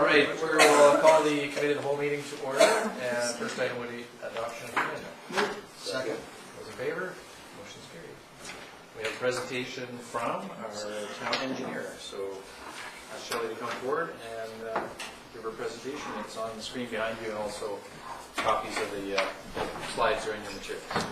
All right, we'll call the committee of the whole meeting to order, and first item would be adoption of the agenda. Second. Those in favor? Motion's carried. We have a presentation from our town engineer, so ask Shelley to come forward and give her presentation. It's on the screen behind you, and also copies of the slides are in your materials.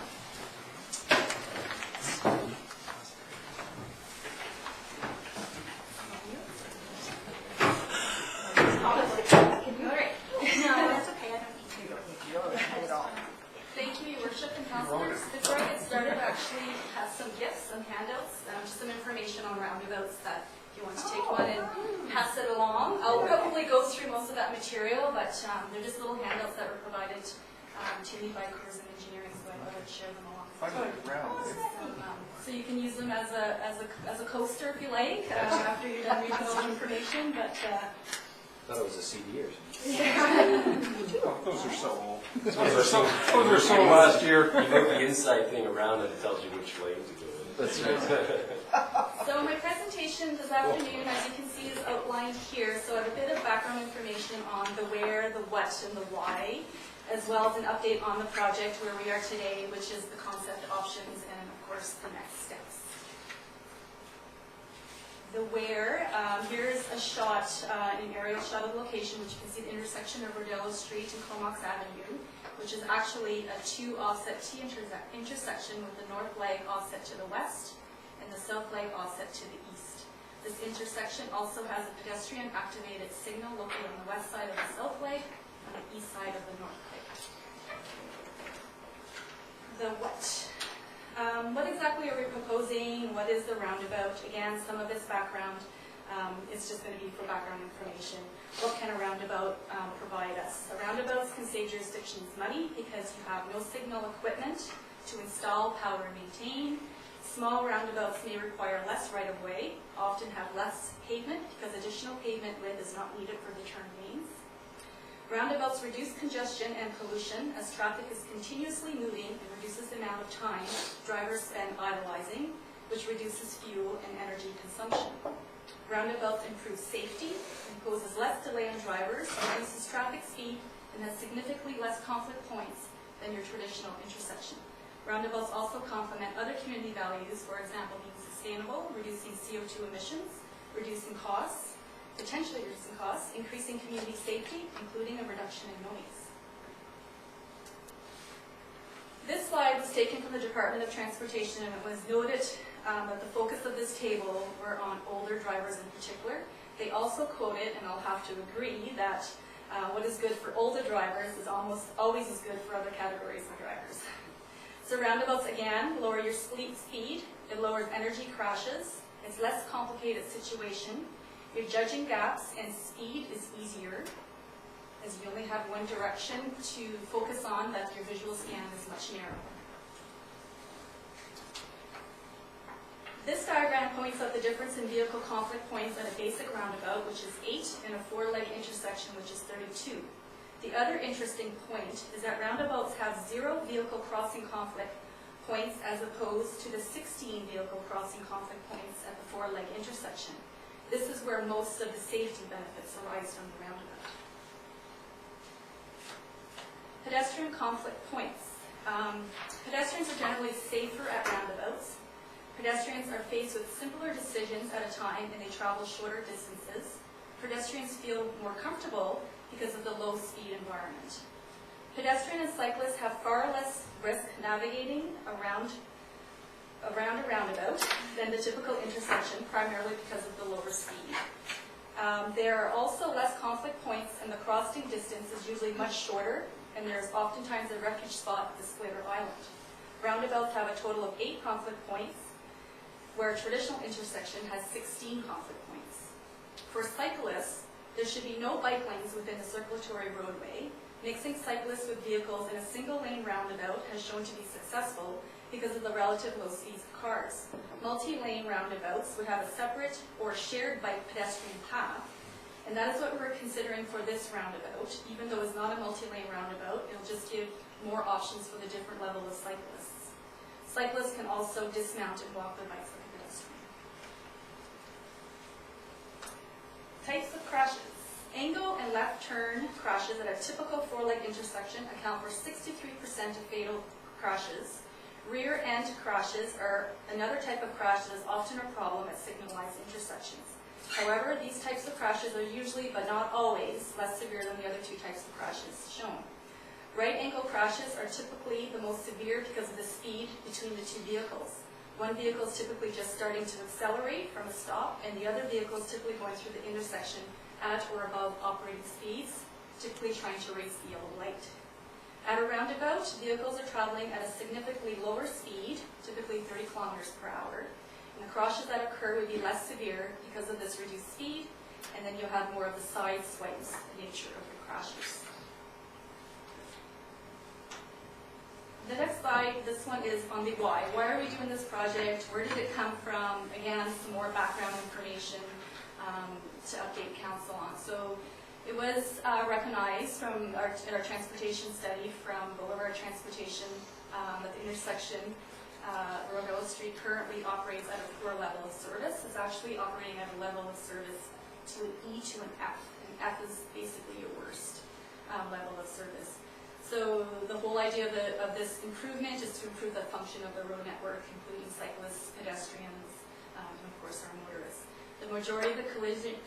Thank you, Your Worship and Councillors. Before I get started, I actually have some gifts, some handouts, just some information on roundabouts that if you want to take one and pass it along. I'll probably go through most of that material, but they're just little handouts that were provided to me by Coors and Engineering, so I thought I'd share them along. So you can use them as a coaster if you like, after you're done reading all the information, but I thought it was a CD or something. Oh, those are so old. Those are so last year. You move the inside thing around and it tells you which lane to go in. That's right. So my presentation this afternoon, as you can see, is outlined here. So I have a bit of background information on the where, the what, and the why, as well as an update on the project where we are today, which is the concept options and, of course, the next steps. The where, here's a shot, an aerial shot of the location, which you can see the intersection of Rodello Street and Comox Avenue, which is actually a two offset T intersection with the north leg offset to the west and the south leg offset to the east. This intersection also has a pedestrian activated signal located on the west side of the south leg and the east side of the north leg. The what? What exactly are we proposing? What is the roundabout? Again, some of this background is just going to be for background information. What can a roundabout provide us? A roundabouts can save jurisdictions money because you have no signal equipment to install, power, and maintain. Small roundabouts may require less right-of-way, often have less pavement because additional pavement width is not needed for the turn lanes. Roundabouts reduce congestion and pollution as traffic is continuously moving and reduces the amount of time drivers spend idling, which reduces fuel and energy consumption. Roundabouts improve safety, imposes less delay on drivers, reduces traffic speed, and has significantly less conflict points than your traditional intersection. Roundabouts also complement other community values, for example, being sustainable, reducing CO2 emissions, reducing costs, potentially reducing costs, increasing community safety, including a reduction in noise. This slide was taken from the Department of Transportation, and it was noted that the focus of this table were on older drivers in particular. They also quoted, and I'll have to agree, that what is good for older drivers is almost always as good for other categories of drivers. So roundabouts, again, lower your speed, it lowers energy crashes, it's a less complicated situation. You're judging gaps and speed is easier as you only have one direction to focus on, that your visual scan is much narrower. This diagram points out the difference in vehicle conflict points at a basic roundabout, which is 8, and a 4-leg intersection, which is 32. The other interesting point is that roundabouts have 0 vehicle crossing conflict points as opposed to the 16 vehicle crossing conflict points at the 4-leg intersection. This is where most of the safety benefits arise from the roundabout. Pedestrian conflict points. Pedestrians are generally safer at roundabouts. Pedestrians are faced with simpler decisions at a time and they travel shorter distances. Pedestrians feel more comfortable because of the low-speed environment. Pedestrians and cyclists have far less risk navigating around a roundabout than the typical intersection, primarily because of the lower speed. There are also less conflict points, and the crossing distance is usually much shorter, and there's oftentimes a refuge spot at the Splitter Island. Roundabouts have a total of 8 conflict points, where a traditional intersection has 16 conflict points. For cyclists, there should be no bike lanes within the circulatory roadway. Mixing cyclists with vehicles in a single-lane roundabout has shown to be successful because of the relative low speeds of cars. Multi-lane roundabouts would have a separate or shared bike pedestrian path, and that is what we're considering for this roundabout. Even though it's not a multi-lane roundabout, it'll just give more options for the different level of cyclists. Cyclists can also dismount and walk their bikes like a pedestrian. Types of crashes. Angle and and left turn crashes at a typical four-leg intersection account for 63% of fatal crashes. Rear end crashes are another type of crash that is often a problem at signalized intersections. However, these types of crashes are usually, but not always, less severe than the other two types of crashes shown. Right angle crashes are typically the most severe because of the speed between the two vehicles. One vehicle is typically just starting to accelerate from a stop, and the other vehicle is typically going through the intersection at or above operating speeds, typically trying to race the yellow light. At a roundabout, vehicles are traveling at a significantly lower speed, typically 30 kilometers per hour, and the crashes that occur would be less severe because of this reduced speed, and then you'll have more of the side swipes nature of the crashes. The next slide, this one is on the why. Why are we doing this project? Where did it come from? Again, some more background information to update council on. So it was recognized from our transportation study from Boulevard Transportation that the intersection Rogella Street currently operates at a poor level of service. It's actually operating at a level of service to an E to an F, and F is basically your worst level of service. So the whole idea of this improvement is to improve the function of the road network, including cyclists, pedestrians, and of course our motorists. The majority of the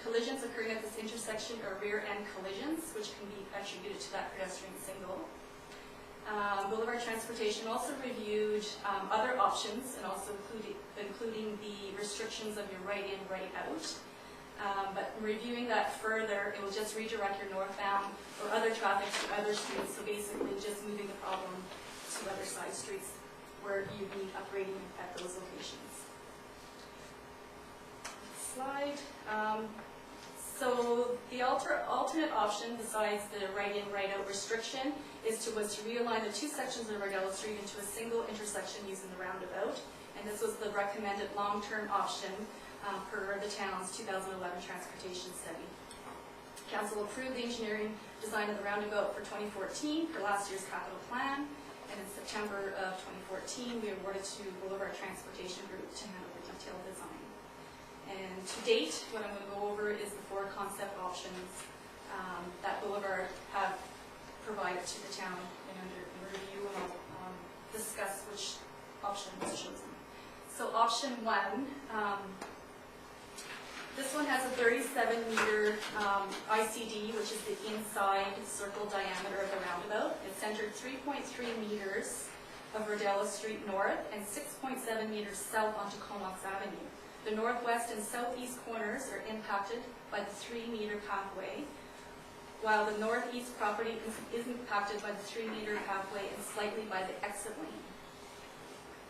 collisions occurring at this intersection are rear-end collisions, which can be attributed to that pedestrian signal. Boulevard Transportation also reviewed other options, and also including the restrictions of your right in, right out. But reviewing that further, it will just redirect your northbound or other traffic to other streets, so basically just moving the problem to other side streets where you'd be operating at those locations. Next slide. So the alternate option besides the right-in, right-out restriction was to realign the two sections of Rogella Street into a single intersection using the roundabout, and this was the recommended long-term option per the town's 2011 transportation study. Council approved the engineering design of the roundabout for 2014 for last year's capital plan, and in September of 2014 we awarded to Boulevard Transportation Group to handle the detailed design. And to date, what I'm going to go over is the four concept options that Boulevard have provided to the town and under review, and I'll discuss which option was chosen. So option one, this one has a 37-meter ICD, which is the inside circle diameter of the roundabout. It's centered 3.3 meters of Rogella Street north and 6.7 meters south onto Comox Avenue. The northwest and southeast corners are impacted by the 3-meter pathway, while the northeast property is impacted by the 3-meter pathway and slightly by the exit lane.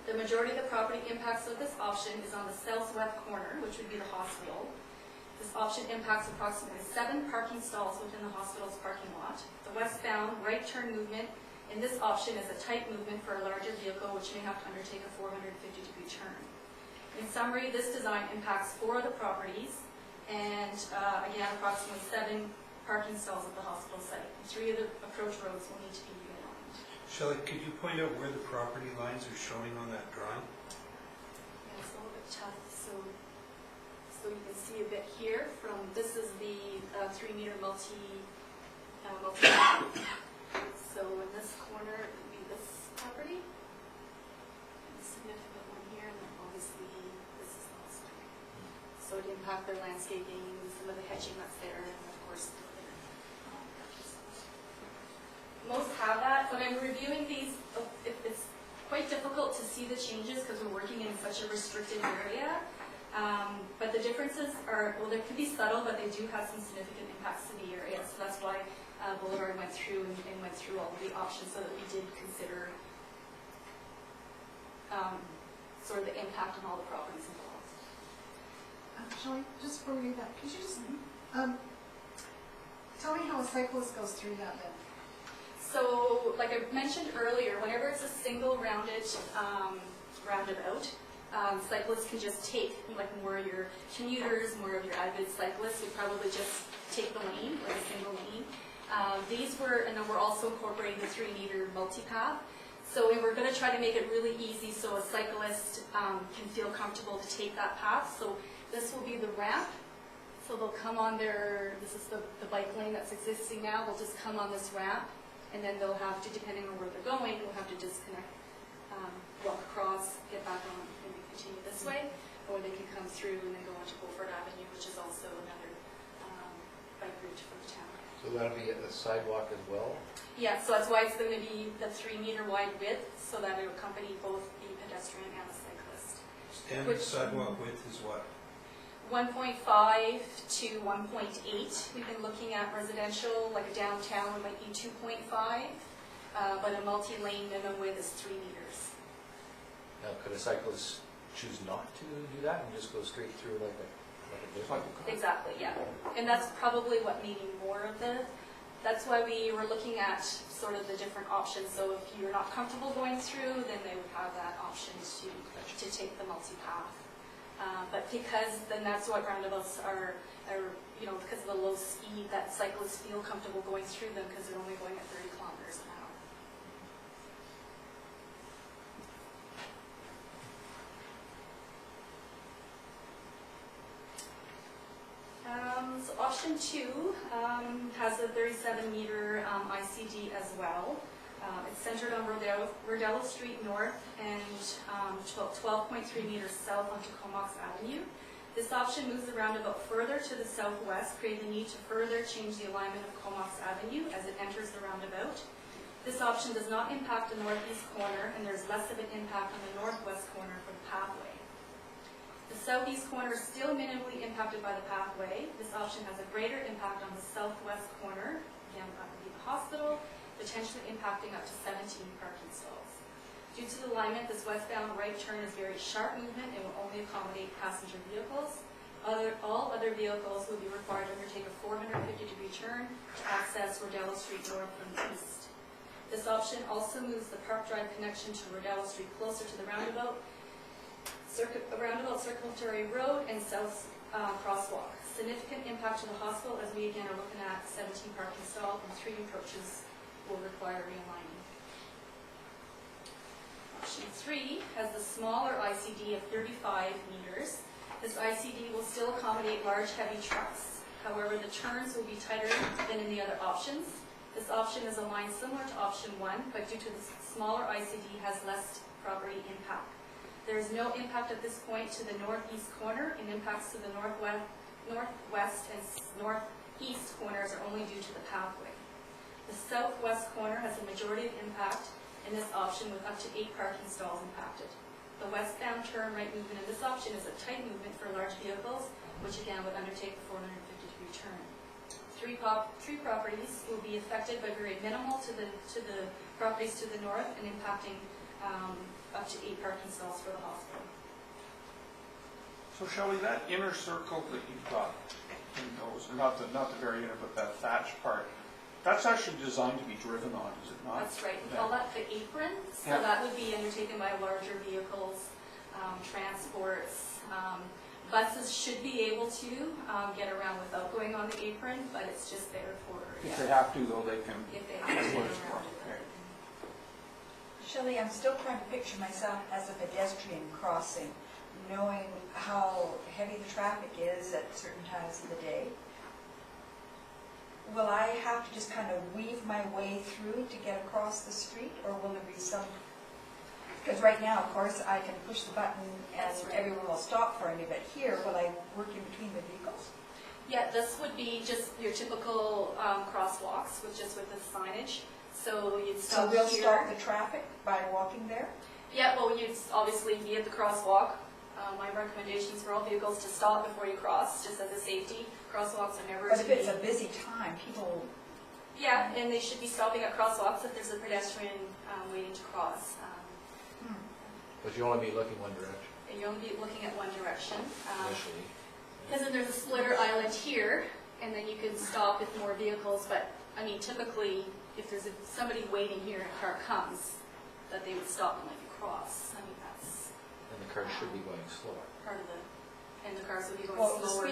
The majority of the property impacts of this option is on the southwest corner, which would be the hospital. This option impacts approximately 7 parking stalls within the hospital's parking lot. The westbound right turn movement in this option is a tight movement for a larger vehicle, which may have to undertake a 450-degree turn. In summary, this design impacts 4 of the properties, and again, approximately 7 parking stalls at the hospital site. 3 of the approach roads will need to be realigned. Shelley, could you point out where the property lines are showing on that drawing? Yeah, it's a little bit tough. So you can see a bit here from, this is the 3-meter multi. So in this corner, it would be this property. And a significant one here, and then obviously this is also. So it impact their landscaping, some of the hedging that's there, and of course the most have that. When I'm reviewing these, it's quite difficult to see the changes because we're working in such a restricted area. But the differences are, well, they could be subtle, but they do have some significant impacts to the area. So that's why Boulevard went through and went through all of the options so that we did consider sort of the impact on all the properties involved. Shelley, just before we do that, could you just tell me how a cyclist goes through that then? So, like I mentioned earlier, whenever it's a single roundabout, cyclists can just take, like more of your commuters, more of your avid cyclists would probably just take the lane, like a single lane. These were, and then we're also incorporating the 3-meter multipath. So we were going to try to make it really easy so a cyclist can feel comfortable to take that path. So this will be the ramp. So they'll come on this is the bike lane that's existing now, they'll just come on this ramp, and then they'll have to, depending on where they're going, they'll have to disconnect, walk across, get back on, and continue this way, or they can come through and then go onto Beaufort Avenue, which is also another bike route for the town. So that'll be a sidewalk as well? Yeah, so that's why it's going to be the 3-meter wide width, so that it will accompany both the pedestrian and the cyclist. Standard sidewalk width is what? 1.5 to 1.8. We've been looking at residential, like a downtown, it might be 2.5, but a multi-lane minimum width is 3 meters. Now, could a cyclist choose not to do that and just go straight through like a vehicle? Exactly, yeah. And that's probably what maybe more of that's why we were looking at sort of the different options. So if you're not comfortable going through, then they would have that option to take the multi-path. But then that's what roundabouts are, because of the low speed, that cyclists feel comfortable going through them because they're only going at 30 kilometers an hour. So option 2 has a 37-meter ICD as well. It's centered on Rodello Street North and 12.3 meters south onto Comox Avenue. This option moves the roundabout further to the southwest, creating the need to further change the alignment of Comox Avenue as it enters the roundabout. This option does not impact the northeast corner, and there's less of an impact on the northwest corner for the pathway. The southeast corner is still minimally impacted by the pathway. This option has a greater impact on the southwest corner, again, that would be the hospital, potentially impacting up to 17 parking stalls. Due to the alignment, this westbound right turn is very sharp movement and will only accommodate passenger vehicles. All other vehicles will be required to undertake a 450-degree turn to access Rodello Street North from the east. This option also moves the Park Drive connection to Rodello Street closer to the roundabout circulatory road and south crosswalk. Significant impact to the hospital as we again are looking at 17 parking stalls and 3 approaches will require realigning. Option 3 has the smaller ICD of 35 meters. This ICD will still accommodate large heavy trucks. However, the turns will be tighter than in the other options. This option is aligned similar to option 1, but due to the smaller ICD has less property impact. There is no impact at this point to the northeast corner, and impacts to the northwest and northeast corners are only due to the pathway. The southwest corner has the majority of impact in this option with up to 8 parking stalls impacted. The westbound turn right movement in this option is a tight movement for large vehicles, which again would undertake a 450-degree turn. Three properties will be affected, but very minimal to the properties to the north and impacting up to 8 parking stalls for the hospital. So Shelley, that inner circle that you've got in those, or not the very inner, but that thatch part, that's actually designed to be driven on, is it not? That's right. We call that the apron. So Yeah. that would be undertaken by larger vehicles, transports. Buses should be able to get around without going on the apron, but it's just there for If they have to, though, they can. if they have to get around it. Okay. Shelley, I'm still trying to picture myself as a pedestrian crossing, knowing how heavy the traffic is at certain times of the day. Will I have to just kind of weave my way through to get across the street, or will there be some... Because right now, of course, I can push the button and That's right. everyone will stop for me, but here, will I work in between the vehicles? Yeah, this would be just your typical crosswalks, with the signage. So you'd So stop we'll here. stop the traffic by walking there? Yeah, well, you'd obviously be at the crosswalk. My recommendations for all vehicles to stop before you cross, just as a safety. Crosswalks are never But to if it's be- a busy time, people... Yeah, and they should be stopping at crosswalks if there's a pedestrian waiting to cross. But you only be looking one direction And you'll only be looking at one direction. initially. Because then there's a splitter island here, and then you can stop with more vehicles. But, I mean, typically, if there's somebody waiting here and a car comes, that they would stop and let you cross. I mean, that's And the car should be going slower. part of the, and the cars would be going Well, the slower.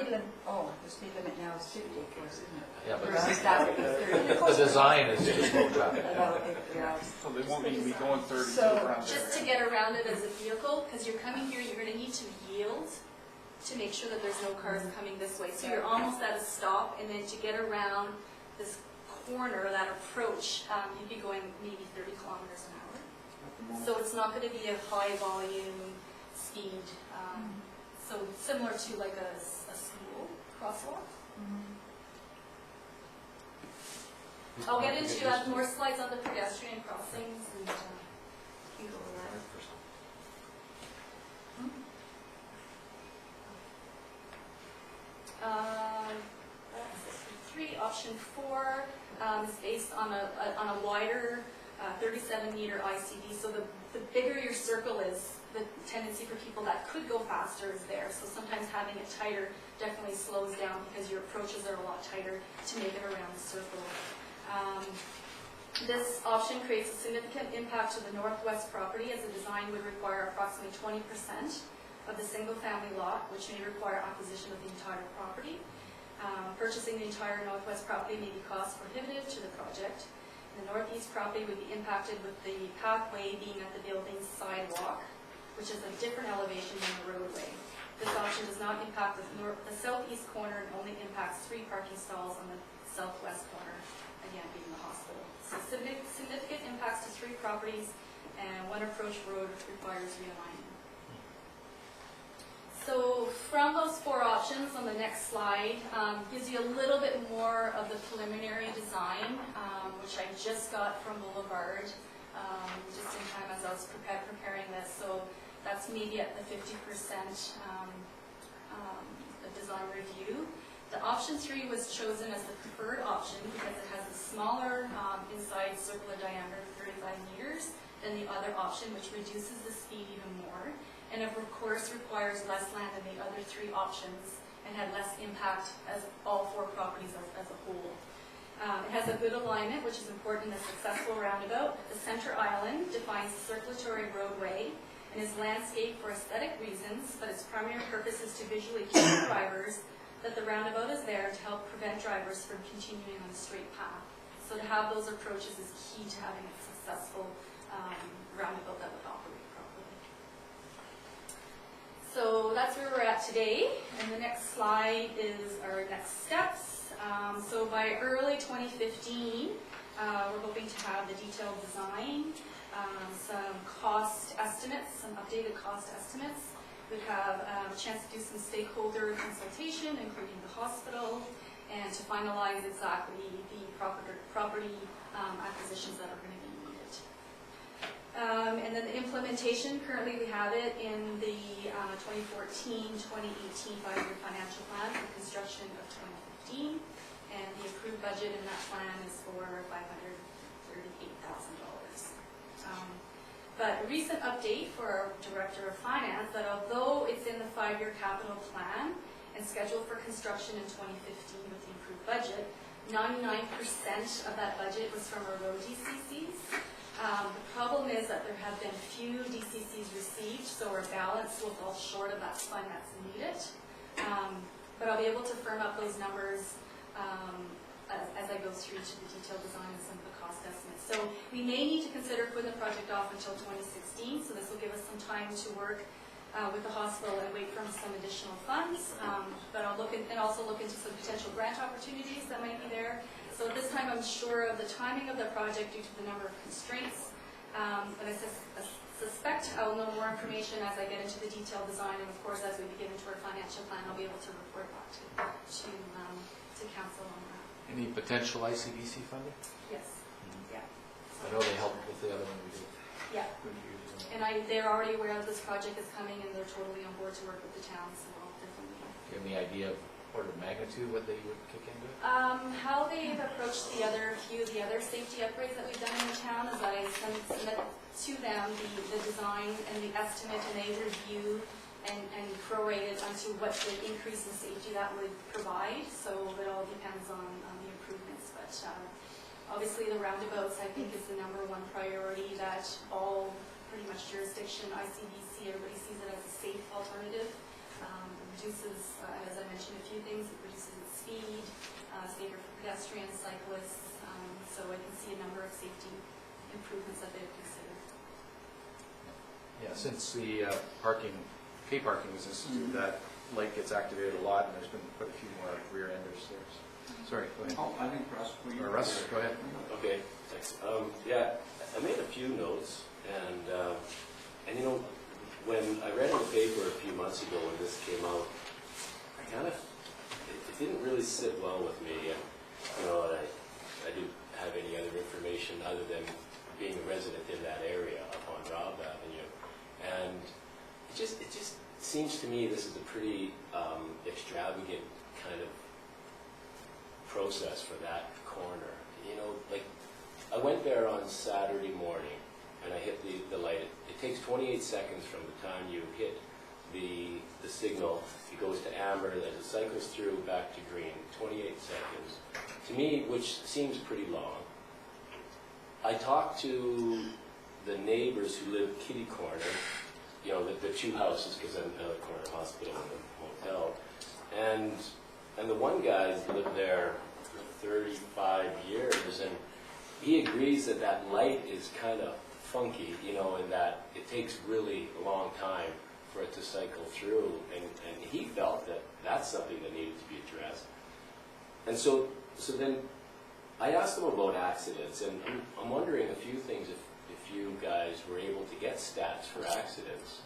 speed limit now is 50, of course, isn't it? Yeah, but Versus that would be 30. the design is to slow traffic Well, down. yeah. So they won't need to be going 30 So, around there. Just to get around it as a vehicle, because you're coming here, you're going to need to yield to make sure that there's no cars coming this way. So you're almost at a stop, and then to get around this corner, that approach, you'd be going maybe 30 kilometers an hour. So it's not going to be a high volume speed. So similar to like a school crosswalk. I'll get into more slides on the pedestrian crossings and you can go over that. Option 4 is based on a wider 37-meter ICD. So the bigger your circle is, the tendency for people that could go faster is there. So sometimes having it tighter definitely slows down because your approaches are a lot tighter to make it around the circle. This option creates a significant impact to the northwest property, as the design would require approximately 20% of the single-family lot, which may require acquisition of the entire property. Purchasing the entire northwest property may be cost prohibitive to the project. The northeast property would be impacted with the pathway being at the building's sidewalk, which is a different elevation than the roadway. This option does not impact the southeast corner and only impacts 3 parking stalls on the southwest corner, again being the hospital. So significant impacts to 3 properties, and 1 approach road requires realignment. So from those 4 options on the next slide, gives you a little bit more of the preliminary design, which I just got from Boulevard, just in time as I was preparing this. So that's maybe at the 50% the design review. The option 3 was chosen as the preferred option because it has a smaller inside circular diameter of 35 meters than the other option, which reduces the speed even more. And of course requires less land than the other 3 options and had less impact as all 4 properties as a whole. It has a good alignment, which is important in a successful roundabout. The center island defines the circulatory roadway and is landscaped for aesthetic reasons, but its primary purpose is to visually keep drivers that the roundabout is there to help prevent drivers from continuing on a straight path. So to have those approaches is key to having a successful roundabout that would operate properly. So that's where we're at today, and the next slide is our next steps. So by early 2015, we're hoping to have the detailed design, some cost estimates, some updated cost estimates. We'd have a chance to do some stakeholder consultation, including the hospital, and to finalize exactly the property acquisitions that are going to be needed. And then the implementation, currently we have it in the 2014-2018 5-year financial plan for construction of 2015, and the approved budget in that plan is for $538,000. But a recent update for our Director of Finance that although it's in the 5-year capital plan and scheduled for construction in 2015 with the improved budget, 99% of that budget was from our road DCCs. The problem is that there have been few DCCs received, so our balance will fall short of that fund that's needed. But I'll be able to firm up those numbers as I go through to the detailed design and some of the cost estimates. So we may need to consider putting the project off until 2016, so this will give us some time to work with the hospital and wait for some additional funds. But I'll look at, and also look into some potential grant opportunities that might be there. So at this time I'm sure of the timing of the project due to the number of constraints. But I suspect I will know more information as I get into the detailed design, and of course as we begin into our financial plan I'll be able to report back to council on that. Any potential ICBC funding? Yes. Yeah. I know they helped with the other one we did. Yeah. And they're already aware that this project is coming and they're totally on board to work with the town, so I'll definitely. Do you have any idea of order of magnitude what they would kick into it? How they've approached few of the other safety upgrades that we've done in the town is I submit to them the design and the estimate, and they review and prorate it onto what the increase in safety that would provide. So it all depends on the improvements. But obviously the roundabouts I think is the #1 priority that all pretty much jurisdiction, ICBC, everybody sees it as a safe alternative. It reduces, as I mentioned, a few things. It reduces its speed, safer for pedestrians, cyclists. So I can see a number of safety improvements that they've considered. Yeah, since the pay parking was instituted, that light gets activated a lot, and there's been quite a few more rear enders there. Sorry, go ahead. Oh, I think Russ, will you? Or Russ, go ahead. Okay, thanks. Yeah, I made a few notes, and you know, when I read in the paper a few months ago when this came out, I kind of, it didn't really sit well with me, and, you know, I didn't have any other information other than being a resident in that area up on Robb Avenue, and it just seems to me this is a pretty extravagant kind of process for that corner. You know, like, I went there on Saturday morning, and I hit the light. It takes 28 seconds from the time you hit the signal. It goes to amber, as it cycles through, back to green. 28 seconds. To me, which seems pretty long. I talked to the neighbors who live kitty corner, you know, the two houses, because I'm another corner hospital and a motel. And the one guy's lived there for 35 years, and he agrees that that light is kind of funky, you know, in that it takes really a long time for it to cycle through, and he felt that that's something that needed to be addressed. And so then I asked him about accidents, and I'm wondering a few things, if you guys were able to get stats for accidents,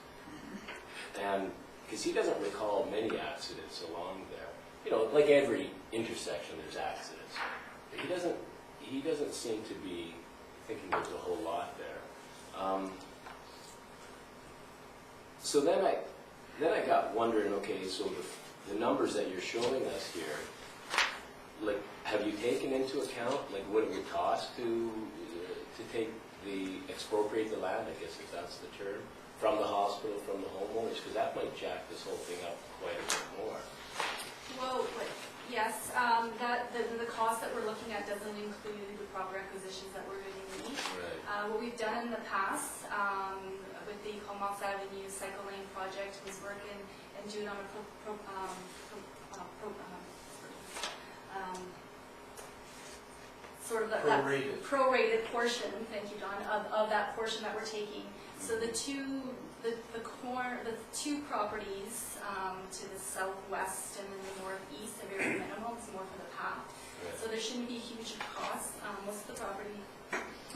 and because he doesn't recall many accidents along there. You know, like every intersection, there's accidents. But he doesn't seem to be thinking there's a whole lot there. So then I got wondering, okay, so the numbers that you're showing us here, like, have you taken into account, like, what it would cost to expropriate the land, I guess, if that's the term, from the hospital, from the homeowners, because that might jack this whole thing up quite a bit more. Well, yes, the cost that we're looking at doesn't include the proper acquisitions that we're going to need. Right. What we've done in the past with the Comox Avenue Cycle Lane project was work and do it on a sort of that prorated portion, thank you, Don, of that portion that we're taking. So the two properties to the southwest and then the northeast are very minimal. It's more for the path. Right. So there shouldn't be huge costs. Most of the property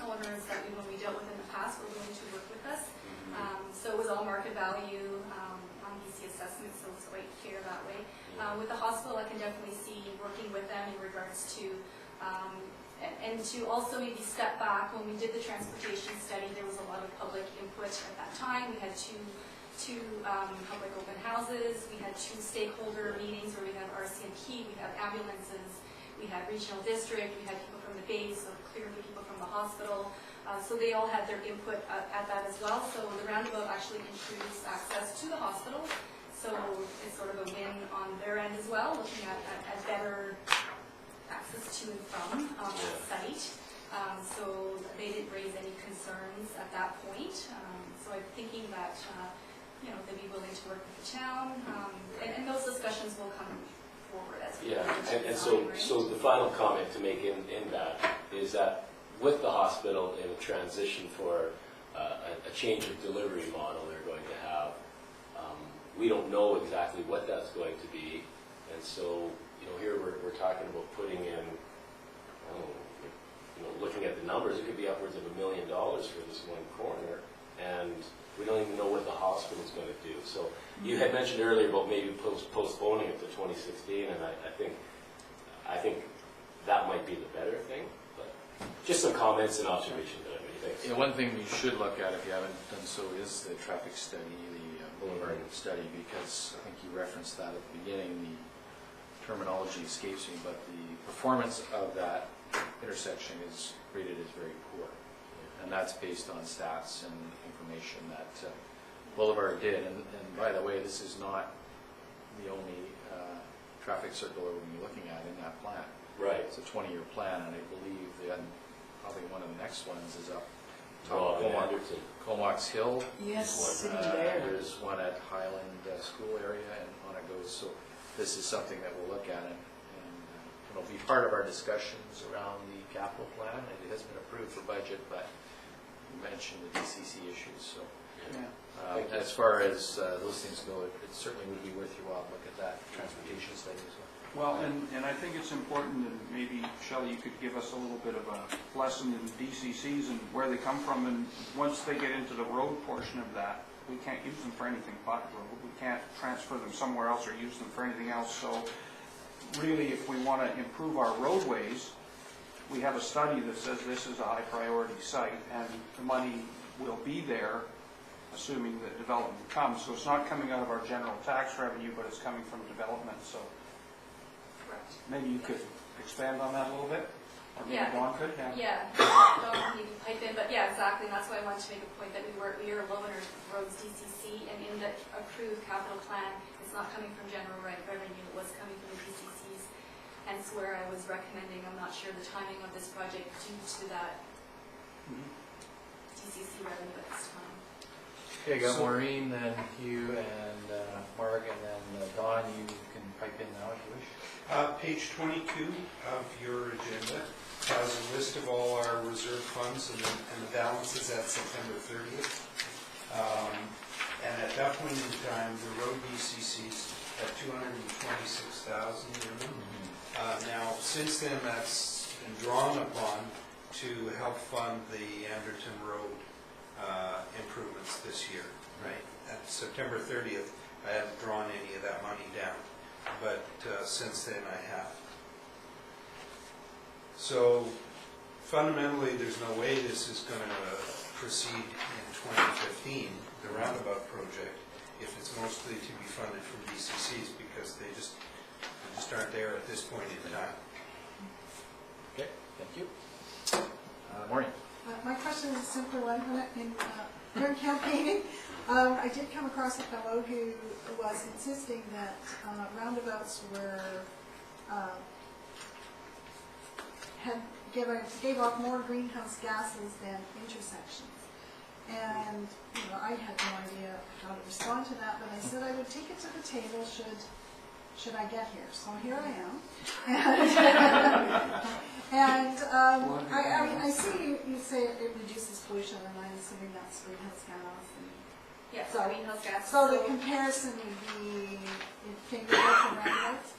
owners that when we dealt with in the past were willing to work with us. So it was all market value on BC assessment, so it's quite fair that way. With the hospital, I can definitely see working with them in regards to and to also maybe step back. When we did the transportation study, there was a lot of public input at that time. We had two public open houses. We had 2 stakeholder meetings where we had RCMP, we had ambulances, we had regional district, we had people from the base, so clearly people from the hospital. So they all had their input at that as well. So the roundabout actually improves access to the hospital. So it's sort of a win on their end as well, looking at better access to and from that site. So they didn't raise any concerns at that point. So I'm thinking that you know, they'd be willing to work with the town, and those discussions will come forward as we Yeah, go into and design, so the final comment to make in that is that with the hospital in a transition for a change of delivery model they're going to have, we don't know exactly what that's going to be, and so, you know, here we're talking about putting in, you know, looking at the numbers, it could be upwards of $1 million for this one corner, and we don't even know what the hospital's going to do. So you had mentioned earlier about maybe postponing it to 2016, and I think that might be the better thing. But just some comments and observations that I made. Thanks. Yeah, one thing you should look at if you haven't done so is the traffic study, the boulevard study, because I think you referenced that at the beginning. The terminology escapes me, but the performance of that intersection is rated as very poor. And that's based on stats and information that Boulevard did. And by the way, this is not the only traffic circular we'll be looking at in that plan. Right. It's a 20-year plan, and I believe that probably one of the next ones is up Oh, top of Anderton. Comox Hill. Yes, sitting Uh, there. There's one at Highland School area, and on it goes. So this is something that we'll look at, and it'll be part of our discussions around the capital plan. It has been approved for budget, but you mentioned the DCC issues, so Yeah. As far as those things go, it certainly would be worth your while to look at that transportation study as well. Well, and I think it's important, and maybe Shelley, you could give us a little bit of a lesson in DCCs and where they come from, and once they get into the road portion of that, we can't use them for anything but road. We can't transfer them somewhere else or use them for anything else. So really, if we want to improve our roadways, we have a study that says this is a high priority site, and the money will be there, assuming that development comes. So it's not coming out of our general tax revenue, but it's coming from development. So Correct. maybe you could expand on that a little bit? Or maybe Yeah. Dawn could? Yeah, don't need to pipe in, but yeah, exactly, and that's why I wanted to make a point that we are low in our roads DCC, and in the approved capital plan, it's not coming from general revenue, it was coming from the DCCs, hence where I was recommending, I'm not sure the timing of this project due to that DCC revenue at this time. Okay, I got So- Maureen, then Hugh, and Mark, and then Dawn, you can pipe in now if you wish. Page 22 of your agenda has a list of all our reserve funds and the balances at September 30th. And at that point in time, the road DCC's at 226,000 minimum. Now, since then, that's been drawn upon to help fund the Anderton Road improvements this year, right? At September 30th, I haven't drawn any of that money down, but since then I have. So fundamentally, there's no way this is going to proceed in 2015, the roundabout project, if it's mostly to be funded from DCCs, because they just aren't there at this point in time. Okay, thank you. Maureen? My question is a simple one. During campaigning, I did come across a fellow who was insisting that roundabouts were, gave off more greenhouse gases than intersections. And, I had no idea how to respond to that, but I said I would take it to the table should I get here. So here I am. And I see you say it reduces pollution, and I'm assuming that's greenhouse gas. Yes, So- greenhouse gas. So the comparison would be favorable for roundabouts?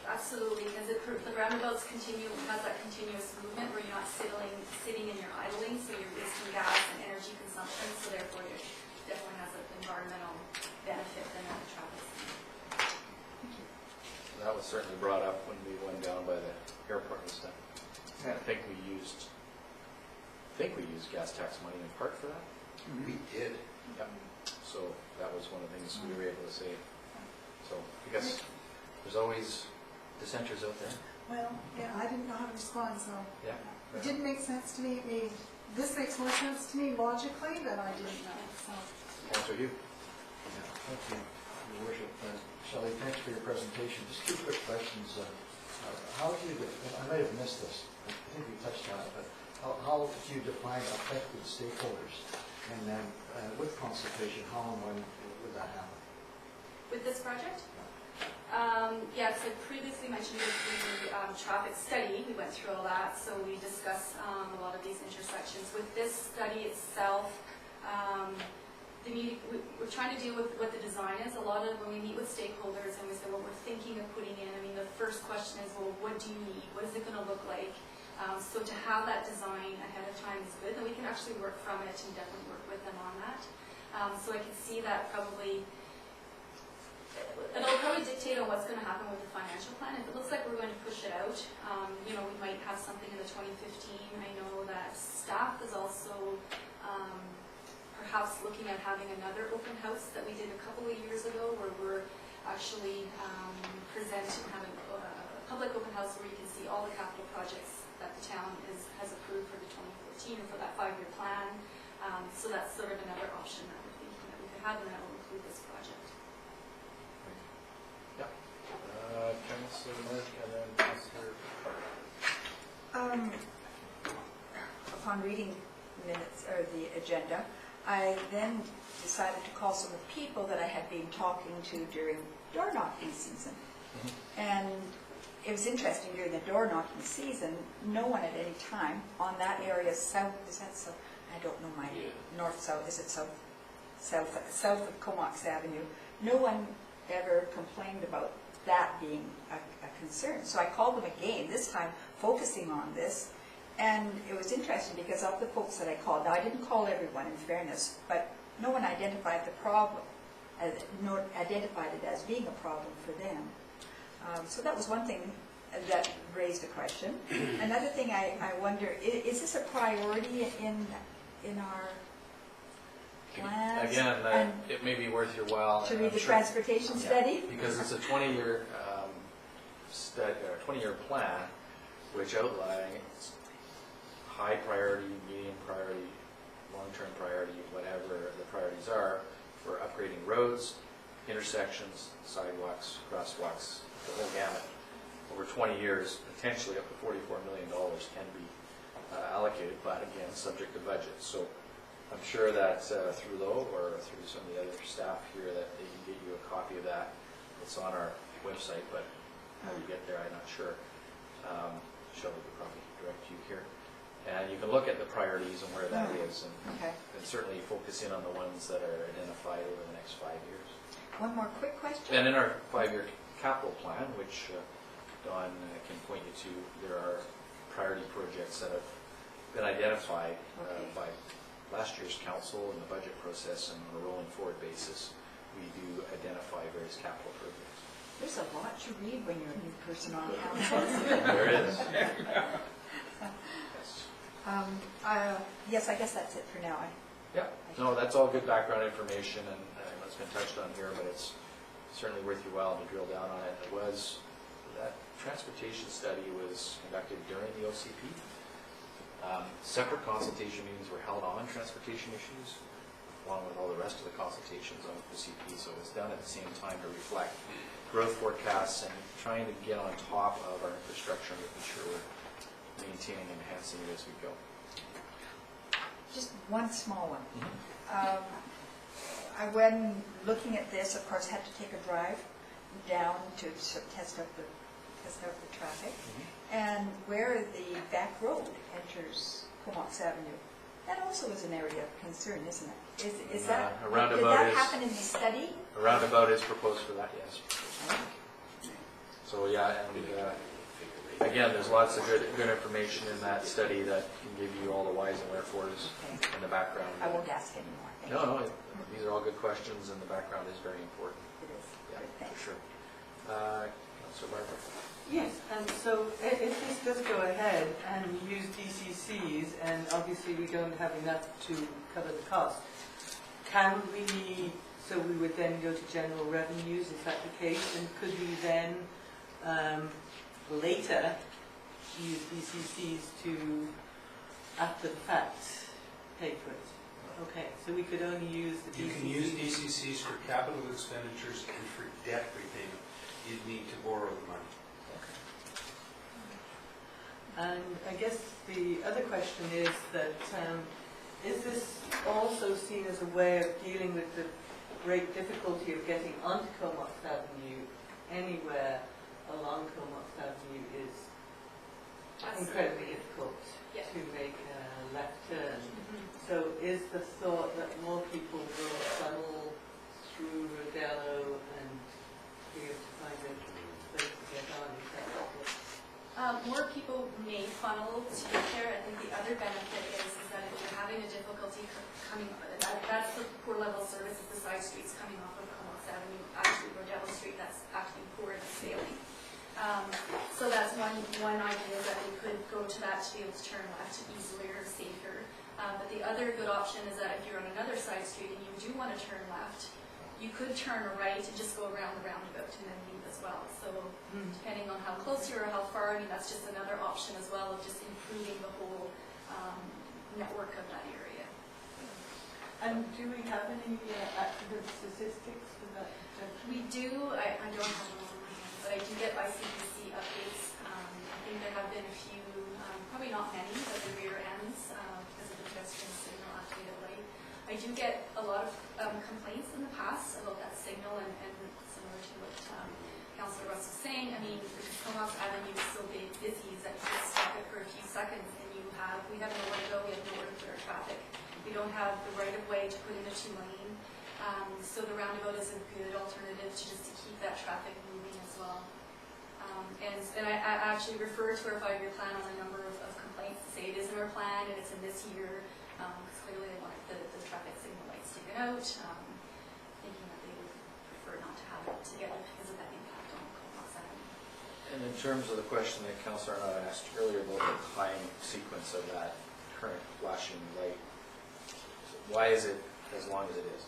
Absolutely, because the roundabouts has that continuous movement where you're not sitting and you're idling, so you're wasting gas and energy consumption, so therefore it definitely has an environmental benefit than the traffic. That was certainly brought up when we went down by the airport this time. I think we used gas tax money in part for that. We did. Yep. So that was one of the things we were able to save. So I guess there's always dissenters out there. Well, yeah, I didn't know how to respond, so Yeah. it didn't make sense to me. This makes more sense to me logically, but I didn't know, so. Councilor Hugh? Thank you, Your Worship. Shelley, thanks for your presentation. Just two quick questions. How do you, I might have missed this, I think we touched on it, but how do you define affected stakeholders? And then with consultation, how and when would that happen? With this project? Yes, I previously mentioned with the traffic study, we went through all that, so we discussed a lot of these intersections. With this study itself, we're trying to deal with what the design is. A lot of when we meet with stakeholders and we say what we're thinking of putting in, the first question is, well, what do you need? What is it going to look like? So to have that design ahead of time is good, and we can actually work from it and definitely work with them on that. So I can see that it'll probably dictate on what's going to happen with the financial plan. If it looks like we're going to push it out, we might have something in the 2015. I know that staff is also perhaps looking at having another open house that we did a couple of years ago, where we're actually presenting, having a public open house where you can see all the capital projects that the town has approved for the 2014 or for that 5-year plan. So that's sort of another option that we're thinking that we could have, and that will include this project. Councilor Mark, and then Councilor Park. Upon reading minutes or the agenda, I then decided to call some of the people that I had been talking to during door knocking season. And it was interesting, during the door knocking season, no one at any time on that area south, is that south? I don't know my north-south, is it south? south of Comox Avenue. No one ever complained about that being a concern. So I called them again, this time focusing on this. And it was interesting because of the folks that I called, now I didn't call everyone in fairness, but no one identified the problem, nor identified it as being a problem for them. So that was one thing that raised a question. Another thing I wonder, is this a priority in our plans? Again, And it may be worth your while. to and read I'm the sure- transportation Yeah, study? because it's a 20-year 20-year plan, which outlines high priority, medium priority, long-term priority, whatever the priorities are for upgrading roads, intersections, sidewalks, crosswalks, the whole gamut. Over 20 years, potentially up to $44 million can be allocated, but again, subject to budget. So I'm sure that through Lo or through some of the other staff here that they can get you a copy of that. It's on our website, but how you get there, I'm not sure. Shelley could probably direct you here. And you can look at the priorities and where that is, Okay. and certainly focus in on the ones that are identified over the next 5 years. One more quick question? And in our 5-year capital plan, which Don can point you to, there are priority projects that have been identified Okay. by last year's council in the budget process, and on a rolling forward basis, we do identify various capital projects. There's a lot to read when you're a new person on council. There is. Yes. Yes, I guess that's it for now. Yeah, no, that's all good background information, and it's been touched on here, but it's certainly worth your while to drill down on it. That transportation study was conducted during the OCP. Separate consultation meetings were held on transportation issues, along with all the rest of the consultations on OCP, so it was done at the same time to reflect growth forecasts and trying to get on top of our infrastructure and making sure we're maintaining and enhancing it as we go. Just one small one. I, when looking at this, of course, had to take a drive down to sort of test out the traffic. And where the back road enters Comox Avenue, that also is an area of concern, isn't it? Is that, A did roundabout that is- happen in the study? A roundabout is proposed for that, yes. So, yeah, and again, there's lots of good information in that study that can give you all the whys and wherefores Okay. in the background. I won't ask anymore. Thank you. No, these are all good questions, and the background is very important. It is. Yeah, Good, thanks. for sure. Councilor Barber. Yes, and so if this does go ahead and we use DCCs, and obviously we don't have enough to cover the cost, can we, so we would then go to general revenues, is that the case? And could we then later use DCCs to, after the fact, pay for it? Okay, so we could only use the DCCs. You can use DCCs for capital expenditures and for debt repayment. You'd need to borrow the money. And I guess the other question is that, is this also seen as a way of dealing with the great difficulty of getting onto Comox Avenue anywhere along Comox Avenue is incredibly difficult Yeah. to make a left turn. Mhm. So is the thought that more people will funnel through Rodello and be able to find a place to get on? Is that what More people may funnel to get there. I think the other benefit is that if you're having a difficulty coming, that's the poor level service, is the side streets coming off of Comox Avenue, actually Rodello Street, that's actually poor and failing. So that's one idea, is that we could go to that to be able to turn left easier, safer. But the other good option is that if you're on another side street and you do want to turn left, you could turn right and just go around the roundabout and then leave as well. So depending on how close you are or how far, I mean, that's just another option as well of just improving the whole network of that area. And do we have any accident statistics for that? We do, I don't have them on my hand, but I do get ICPC updates. I think there have been a few, probably not many, but the rear ends because of the pedestrian signal activated light. I do get a lot of complaints in the past about that signal, and similar to what Councillor Russ was saying, I mean, because Comox Avenue is so big, busy, that you just stop it for a few seconds and we have nowhere to go, we have nowhere to put our traffic. We don't have the right-of-way to put in a two-lane. So the roundabout is a good alternative to just to keep that traffic moving as well. And I actually refer to our 5-year plan on a number of complaints to say it is in our plan and it's in this year, because clearly they wanted the traffic signal lights taken out, thinking that they would prefer not to have it together because of that impact on Comox Avenue. And in terms of the question that Councillor Arnott asked earlier about the time sequence of that current flashing light, why is it as long as it is?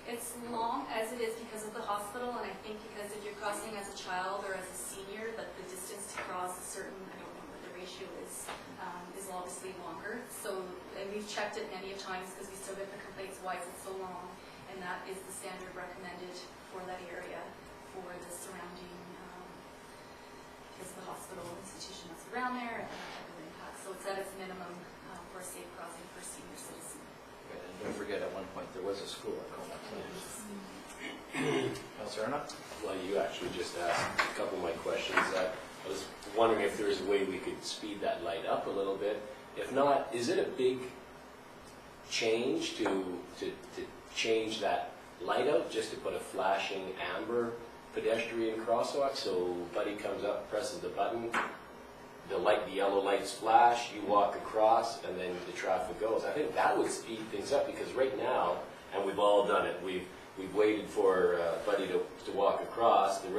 It's long as it is because of the hospital, and I think because if you're crossing as a child or as a senior, that the distance to cross a certain, I don't know what the ratio is obviously longer. So, and we've checked it many of times because we still get the complaints, why is it so long? And that is the standard recommended for that area, for the surrounding, because the hospital institution that's around there and that type of impact. So it's at its minimum for a safe crossing for a senior citizen. And don't forget, at one point, there was a school at Comox. Councillor Arnott? Well, you actually just asked a couple of my questions. I was wondering if there's a way we could speed that light up a little bit. If not, is it a big change to change that light out, just to put a flashing amber pedestrian crosswalk, so Buddy comes up, presses the button, the yellow lights flash, you walk across, and then the traffic goes? I think that would speed things up, because right now, and we've all done it, we've waited for Buddy to walk across, the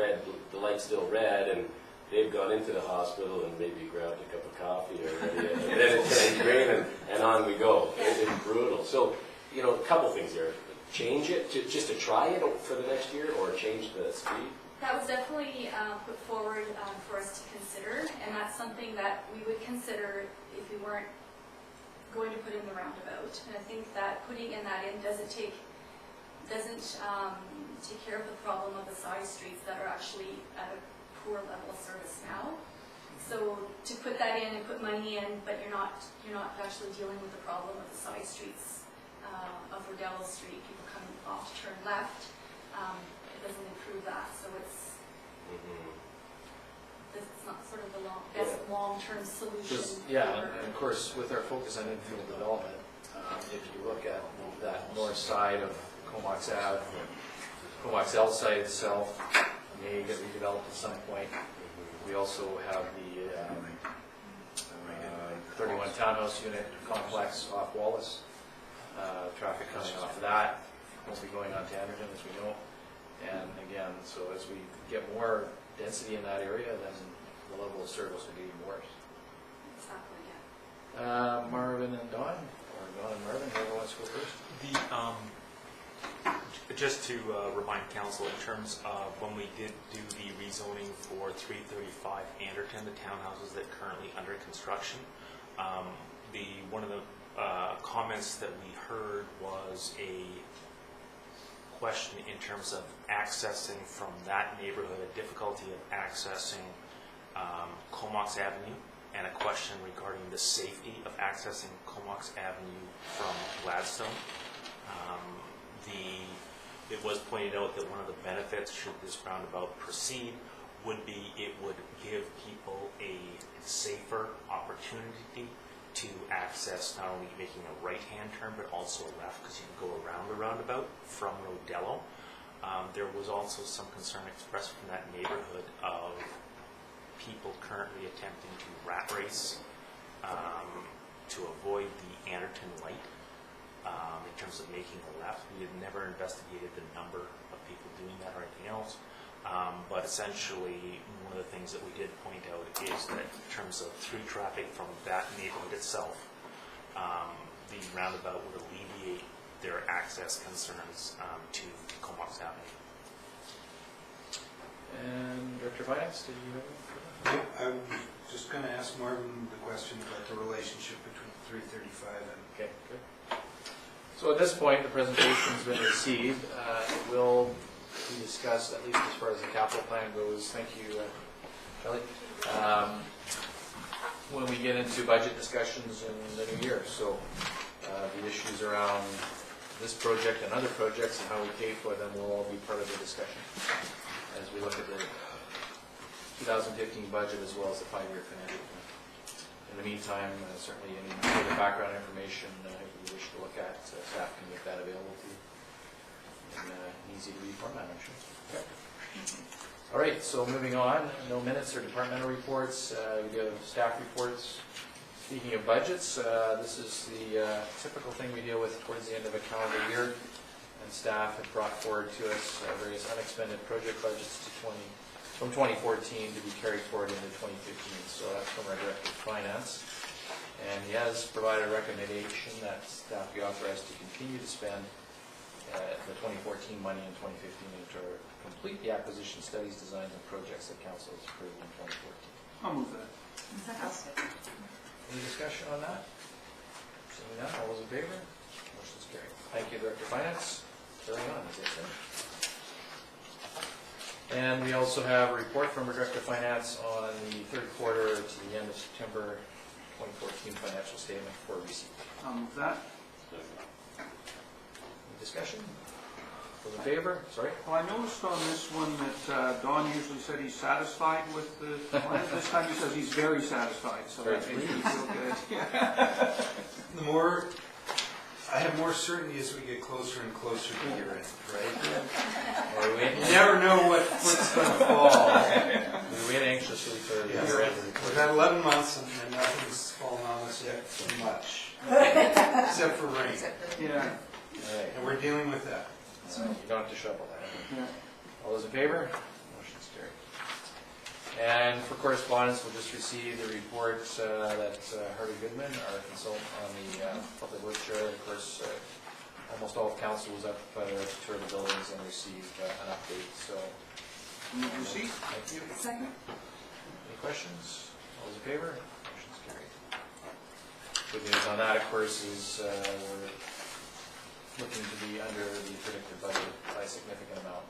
light's still red, and they've gone into the hospital and maybe grabbed a cup of coffee or and then it turns green and on we go. It's brutal. So, you know, a couple things there. Change it, just to try it for the next year, or change the speed? That was definitely put forward for us to consider, and that's something that we would consider if we weren't going to put in the roundabout. And I think that putting that in doesn't take care of the problem of the side streets that are actually at a poor level of service now. So to put that in and put money in, but you're not actually dealing with the problem of the side streets of Rodella Street, people coming off to turn left, it doesn't improve that. So it's not sort of the best long-term solution. Yeah, and of course, with our focus on infill development, if you look at that north side of Comox Ave, Comox L site itself may get redeveloped at some point. We also have the 31 townhouse unit complex off Wallace. Traffic coming off of that won't be going on to Anderton, as we know. And again, so as we get more density in that area, then the level of service will be even worse. Exactly, yeah. Marvin and Don, or Don and Marvin, whoever wants to go first. Just to remind council, in terms of when we did do the rezoning for 335 Anderton, the townhouses that are currently under construction, one of the comments that we heard was a question in terms of accessing from that neighborhood, a difficulty of accessing Comox Avenue, and a question regarding the safety of accessing Comox Avenue from Gladstone. It was pointed out that one of the benefits, should this roundabout proceed, would be it would give people a safer opportunity to access not only making a right-hand turn, but also a left, because you can go around the roundabout from Rodello. There was also some concern expressed from that neighborhood of people currently attempting to rat race to avoid the Anderton light. In terms of making a left, we had never investigated the number of people doing that or anything else. But essentially, one of the things that we did point out is that in terms of through traffic from that neighborhood itself, the roundabout would alleviate their access concerns to Comox Avenue. And Director of Finance, did you have anything? I was just going to ask Marvin the question about the relationship between 335 and... Okay, good. So at this point, the presentation's been received. It will be discussed, at least as far as the capital plan goes. Thank you, Shelley. When we get into budget discussions in the new year. So the issues around this project and other projects and how we pay for them will all be part of the discussion as we look at the 2015 budget as well as the 5-year financial plan. In the meantime, certainly any further background information if you wish to look at, staff can make that available to you in an easy-to-read format, I'm sure. All right, so moving on, no minutes or departmental reports. We do have staff reports. Speaking of budgets, this is the typical thing we deal with towards the end of a calendar year, and staff have brought forward to us various unexpended project budgets from 2014 to be carried forward into 2015. So that's from our Director of Finance. And he has provided a recommendation that staff be authorized to continue to spend the 2014 money in 2015 to complete the acquisition studies, designs, and projects that council has approved in 2014. I'll move that. Any discussion on that? Seeing none, all those in favor? Motion's carried. Thank you, Director of Finance. Carrying on, as I said. And we also have a report from our Director of Finance on the third quarter to the end of September 2014 financial statement for receipt. I'll move that. Any discussion? Those in favor? Sorry? Well, I noticed on this one that Don usually said he's satisfied with the plan. This time he says he's very satisfied, so Very that makes me feel good. The more, I have more certainty as we get closer and closer to year end, right? Or we wait, You never know what's going to fall. we wait anxiously for the Yes. year-end We've report. had 11 months and nothing's fallen on us yet so much, except for rain. Yeah, All right. And we're dealing with that. You don't have to shovel that. yeah. All those in favor? Motion's carried. And for correspondence, we'll just receive the report that Harvey Goodman, our consultant on the public works chair, of course, almost all of council was up to tour the buildings and receive an update, so. Move to see. Thank you. Second? Any questions? All those in favor? Motion's carried. Good news on that, of course, is we're looking to be under the predicted budget by a significant amount.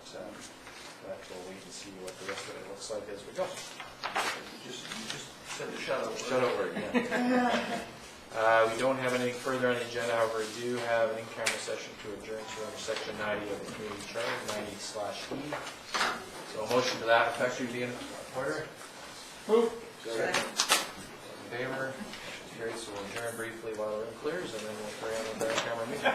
But we'll wait and see what the rest of it looks like as we go. You just said the shutout. Shutout word, yeah. We don't have anything further on the agenda, however, we do have an in-camera session to adjourn to under section 90 of the community charter, 90/E. So a motion to that effect should be in order. Move. In favor? Motion carried, so we'll adjourn briefly while the room clears, and then we'll carry on with our camera meeting.